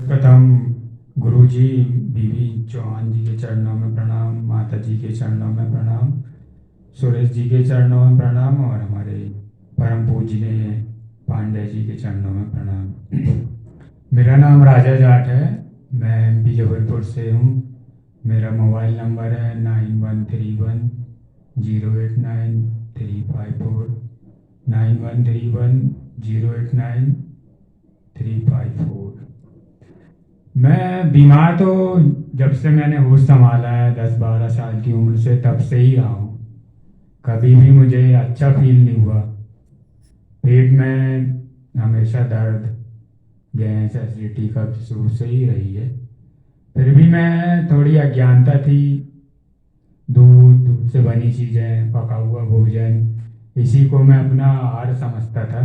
प्रथम गुरुजी, बीवी चौहान जी के चरणों में प्रणाम, माता जी के चरणों में प्रणाम, सुरेश जी के चरणों में प्रणाम और हमारे परम पूजनीय पांडे जी के चरणों में प्रणाम। मेरा नाम राजा जाट है। मैं एमपी जबलपुर से हूँ। मेरा मोबाइल नंबर है 9131 089 354, 9131 089 354। मैं बीमार तो जब से मैंने होश संभाला है 10-12 साल की उम्र से, तब से ही रहा हूँ। कभी भी मुझे अच्छा फील नहीं हुआ। पेट में हमेशा दर्द, गैस, एसिडिटी का शुरू से ही रही है। फिर भी मैं थोड़ी अज्ञानता थी। दूध से बनी चीज़ें, पका हुआ भोजन, इसी को मैं अपना आहार समझता था।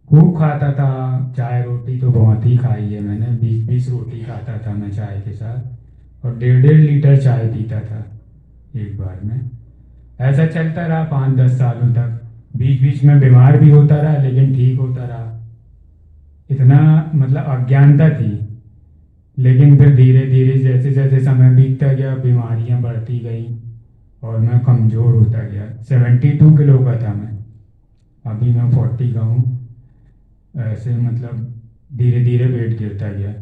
खूब खाता था। चाय रोटी तो बहुत ही खाई है मैंने, 20-20 रोटी खाता था मैं चाय के साथ, और 1.5-1.5 लीटर चाय पीता था एक बार में। ऐसा चलता रहा 5-10 सालों तक। बीच बीच में बीमार भी होता रहा, लेकिन ठीक होता रहा। इतना मतलब अज्ञानता थी। लेकिन फिर धीरे धीरे जैसे जैसे समय बीतता गया, बीमारियां बढ़ती गई और मैं कमज़ोर होता गया। 72 किलो का था मैं, अभी मैं 40 का हूँ। ऐसे मतलब धीरे धीरे वेट गिरता गया।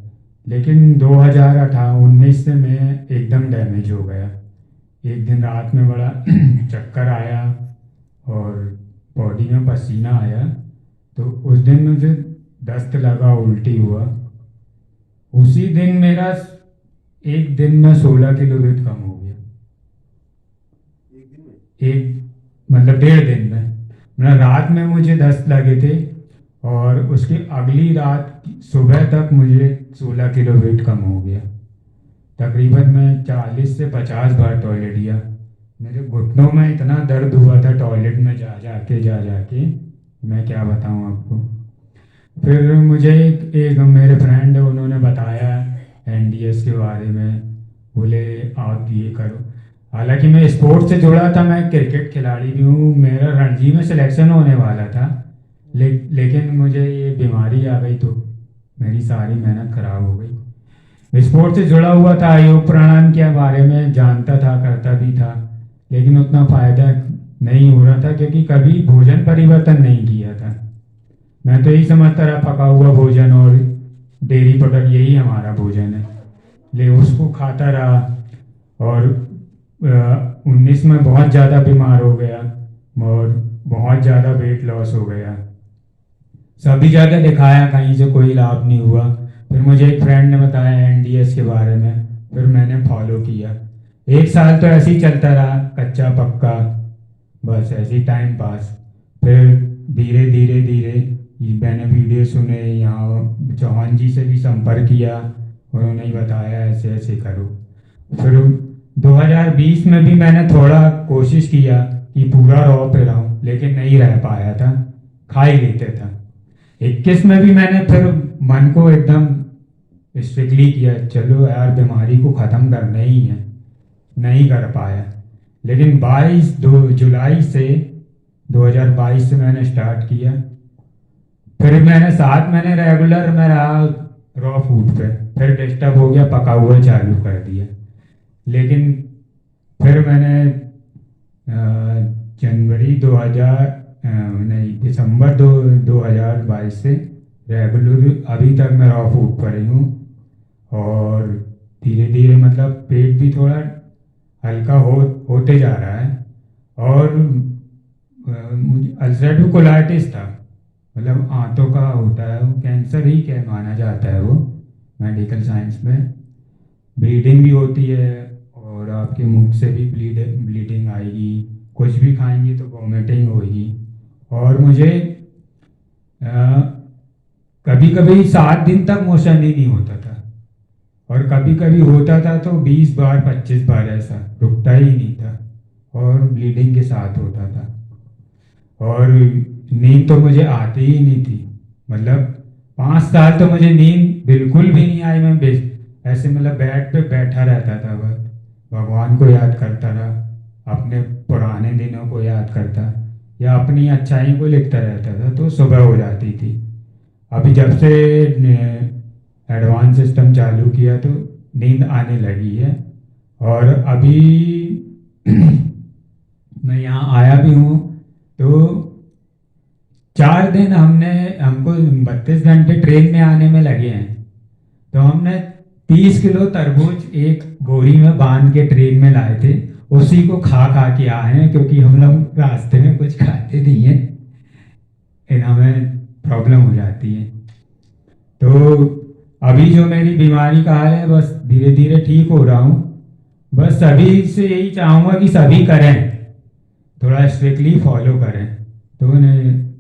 लेकिन 2018-19 से मैं एकदम डैमेज हो गया। एक दिन रात में बड़ा चक्कर आया और बॉडी में पसीना आया, तो उस दिन मुझे दस्त लगा, उल्टी हुआ। उसी दिन मेरा एक दिन में 16 किलो वेट कम हो गया। एक मतलब 1.5 दिन में। मतलब रात में मुझे दस्त लगे थे और उसकी अगली रात सुबह तक मुझे 16 किलो वेट कम हो गया। तकरीबन मैं 40 से 50 बार टॉयलेट गया। मेरे घुटनों में इतना दर्द हुआ था टॉयलेट में जा जाके, मैं क्या बताऊं आपको। फिर मुझे एक मेरे फ्रेंड है, उन्होंने बताया एनडीएस के बारे में। बोले आप ये करो। हालांकि मैं स्पोर्ट्स से जुड़ा था, मैं क्रिकेट खिलाड़ी भी हूँ, मेरा रणजी में सिलेक्शन होने वाला था। लेकिन मुझे ये बीमारी आ गई तो मेरी सारी मेहनत खराब हो गई। स्पोर्ट्स से जुड़ा हुआ था, योग प्राणायाम के बारे में जानता था, करता भी था, लेकिन उतना फायदा नहीं हो रहा था क्योंकि कभी भोजन परिवर्तन नहीं किया था। मैं तो यही समझता रहा पका हुआ भोजन और डेयरी प्रोडक्ट यही हमारा भोजन है, ले उसको खाता रहा। और 19 में बहुत ज़्यादा बीमार हो गया और बहुत ज़्यादा वेट लॉस हो गया। सभी जगह दिखाया, कहीं से कोई लाभ नहीं हुआ। फिर मुझे एक फ्रेंड ने बताया एनडीएस के बारे में, फिर मैंने फॉलो किया। 1 साल तो ऐसे ही चलता रहा, कच्चा पक्का, बस ऐसे ही टाइम पास। फिर धीरे धीरे धीरे मैंने वीडियो सुने, यहाँ चौहान जी से भी संपर्क किया, उन्होंने ही बताया ऐसे ऐसे करो। फिर 2020 में भी मैंने थोड़ा कोशिश किया कि पूरा रॉ पे रहूं, लेकिन नहीं रह पाया था, खा ही लेते था। 21 में भी मैंने फिर मन को एकदम स्ट्रिक्टली किया, चलो यार बीमारी को ख़त्म करना ही है, नहीं कर पाया। लेकिन 2 जुलाई से 2022 से मैंने स्टार्ट किया। फिर मैंने 7 महीने रेगुलर में रहा रॉ फूड पे, फिर डिस्टर्ब हो गया, पका हुआ चालू कर दिया। लेकिन फिर मैंने जनवरी 2000 नहीं, दिसंबर 2022 से रेगुलर अभी तक मैं रॉ फूड पर ही हूँ। और धीरे धीरे मतलब पेट भी थोड़ा हल्का होते जा रहा है। और मुझे अल्सरेटिव कोलाइटिस था, मतलब आंतों का होता है, वो कैंसर ही क्या माना जाता है वो मेडिकल साइंस में। ब्लीडिंग भी होती है और आपके मुख से भी ब्लीडिंग आएगी, कुछ भी खाएंगे तो वॉमिटिंग होगी। और मुझे कभी कभी 7 दिन तक मोशन ही नहीं होता था, और कभी कभी होता था तो 20 बार 25 बार, ऐसा रुकता ही नहीं था, और ब्लीडिंग के साथ होता था। और नींद तो मुझे आती ही नहीं थी। मतलब 5 साल तो मुझे नींद बिल्कुल भी नहीं आई। मैं ऐसे मतलब बेड पे बैठा रहता था, बस भगवान को याद करता रहा, अपने पुराने दिनों को याद करता, या अपनी अच्छाई को लिखता रहता था, तो सुबह हो जाती थी। अभी जब से एडवांस सिस्टम चालू किया तो नींद आने लगी है। और अभी मैं यहाँ आया भी हूँ तो 4 दिन हमको 32 घंटे ट्रेन में आने में लगे हैं। तो हमने 30 किलो तरबूज एक बोरी में बांध के ट्रेन में लाए थे, उसी को खा खा के आए हैं, क्योंकि हम लोग रास्ते में कुछ खाते नहीं हैं, फिर हमें प्रॉब्लम हो जाती है। तो अभी जो मेरी बीमारी का हाल है, बस धीरे धीरे ठीक हो रहा हूँ। बस सभी से यही चाहूँगा कि सभी करें, थोड़ा स्ट्रिक्टली फॉलो करें, तो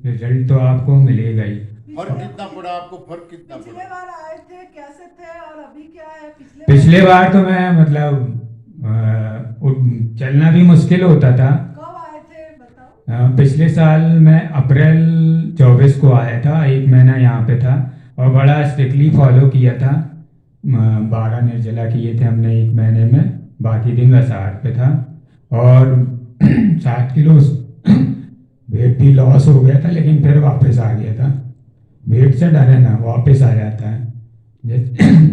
रिजल्ट तो आपको मिलेगा ही। फर्क कितना पड़ा आपको? फर्क कितना पिछले पड़ा? बार आए थे कैसे थे और अभी क्या है? पिछले बार तो मैं मतलब चलना भी मुश्किल होता था। कब आए थे बताओ। पिछले साल मैं अप्रैल 24 को आया था, 1 महीना यहाँ पे था और बड़ा स्ट्रिक्टली फॉलो किया था। 12 निर्जला किए थे हमने 1 महीने में, बाकी दिन रसार पे था। और 60 किलो वेट भी लॉस हो गया था, लेकिन फिर वापस आ गया था। वेट से डरे ना, वापस आ जाता है।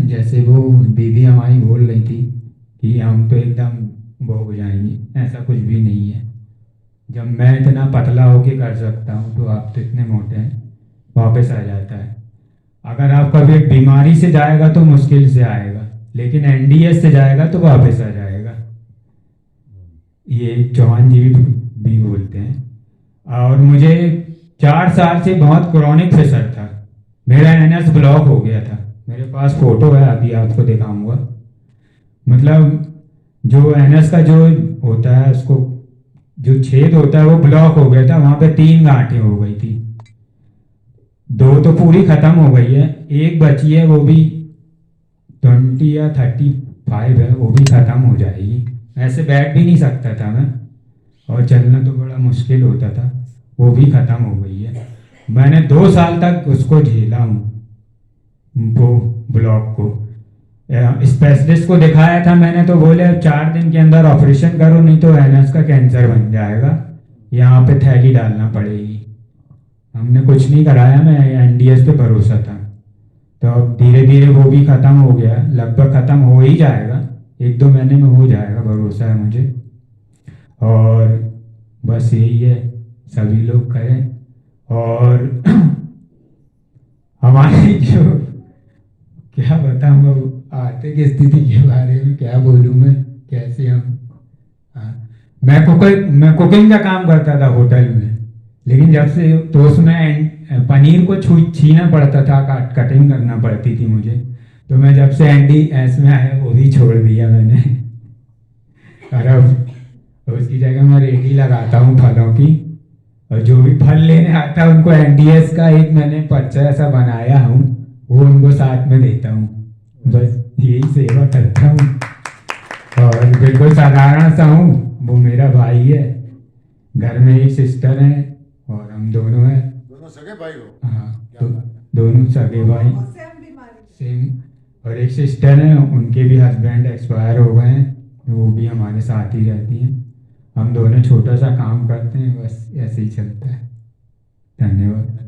जैसे वो दीदी हमारी बोल रही थी कि हम तो एकदम वो हो जाएंगे, ऐसा कुछ भी नहीं है। जब मैं इतना पतला होके कर सकता हूँ तो आप तो इतने मोटे हैं, वापस आ जाता है। अगर आप कभी एक बीमारी से जाएगा तो मुश्किल से आएगा, लेकिन एनडीएस से जाएगा तो वापस आ जाएगा। ये चौहान जी भी बोलते हैं। और मुझे 4 साल से बहुत क्रॉनिक प्रेशर था, मेरा एनएस ब्लॉक हो गया था। मेरे पास फोटो है, अभी आपको दिखाऊंगा। मतलब जो एनएस का जो होता है, उसको जो छेद होता है वो ब्लॉक हो गया था, वहां पे 3 गांठें हो गई थी। 2 तो पूरी खत्म हो गई है, एक बची है, वो भी 20 या 35 है, वो भी खत्म हो जाएगी। ऐसे बैठ भी नहीं सकता था मैं, और चलना तो बड़ा मुश्किल होता था, वो भी खत्म हो गई है। मैंने 2 साल तक उसको झेला हूँ, वो ब्लॉक को। स्पेशलिस्ट को दिखाया था मैंने, तो बोले 4 दिन के अंदर ऑपरेशन करो, नहीं तो एनएस का कैंसर बन जाएगा, यहाँ पे थैली डालना पड़ेगी। हमने कुछ नहीं कराया, मैं एनडीएस पे भरोसा था। तो अब धीरे धीरे वो भी ख़त्म हो गया, लगभग ख़त्म हो ही जाएगा, 1-2 महीने में हो जाएगा, भरोसा है मुझे। और बस यही है, सभी लोग करें। और हमारी जो, क्या बताऊंगा, आर्थिक स्थिति के बारे में क्या बोलूँ मैं, कैसे हम। मैं कुकिंग का काम करता था होटल में, लेकिन जब से तो उसमें पनीर को छीना पड़ता था, कटिंग करना पड़ती थी मुझे। तो मैं जब से एनडीएस में आया वो भी छोड़ दिया मैंने। और अब उसकी जगह मैं रेडी लगाता हूँ फलों की, और जो भी फल लेने आता है उनको एनडीएस का एक मैंने पर्चा ऐसा बनाया हूँ, वो उनको साथ में देता हूँ। बस यही सेवा करता हूँ। और बिल्कुल साधारण सा हूँ, वो मेरा भाई है, घर में एक सिस्टर है और हम दोनों हैं। दोनों सगे भाई हो? हाँ, तो दोनों सगे भाई, सेम बीमारी, सेम। और एक सिस्टर है, उनके भी हस्बैंड एक्सपायर हो गए हैं, वो भी हमारे साथ ही रहती हैं। हम दोनों छोटा सा काम करते हैं, बस ऐसे ही चलता है। धन्यवाद।